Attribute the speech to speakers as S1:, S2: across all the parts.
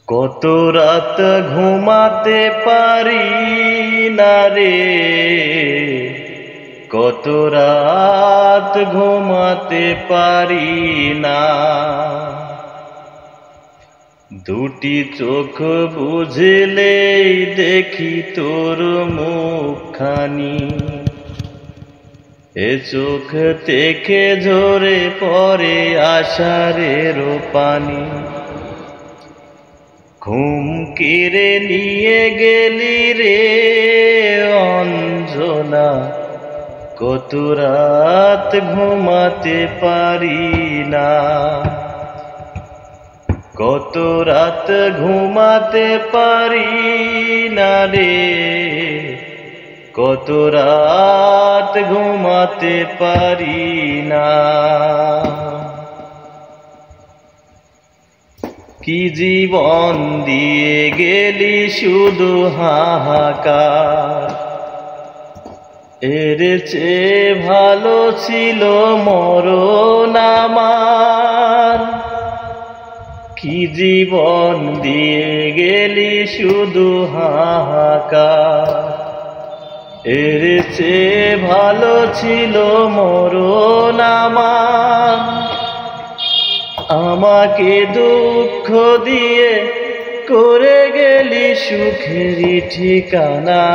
S1: কত রাত ঘুমাতে পারি না রে, কত রাত ঘুমাতে পারি না। দুটি চোখ বুঝলেই দেখি তোর মুখখানি, এ চোখ থেকে ঝরে পড়ে আষাঢ়ের পানি। ঘুম কেড়ে নিয়ে গেলি রে অঞ্জনা, কত রাত ঘুমাতে পারি না, কত রাত ঘুমাতে পারি না রে, কত রাত ঘুমাতে পারি না। কি জীবন দিয়ে গেলি শুধু হাহাকার, এর চেয়ে ভালো ছিল মরণ আমার। কি জীবন দিয়ে গেলি শুধু হাহাকার, এর চেয়ে ভালো ছিল মরণ আমার। আমাকে দুঃখ দিয়ে করে গেলি সুখেরই ঠিকানা,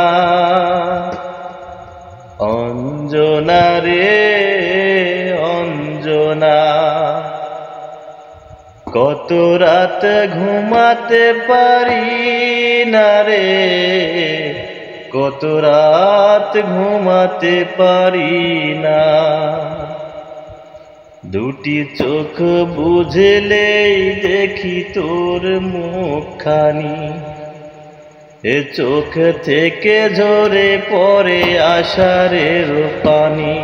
S1: অঞ্জনা রে অঞ্জনা। কত রাত ঘুমাতে পারি না রে, কত রাত ঘুমাতে পারি না। দুটি চোখ বুঝলেই দেখি তোর মুখখানি, এ চোখ থেকে ঝরে পড়ে আষাঢ়ের পানি।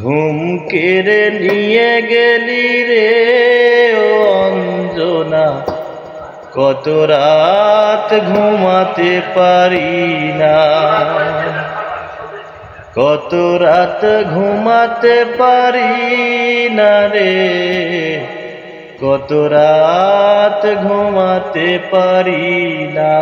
S1: ঘুম কেড়ে নিয়ে গেলি রে ও অঞ্জনা, কত রাত ঘুমাতে পারি না, কত রাত ঘুমাতে পারি না রে, কত রাত ঘুমাতে পারি না।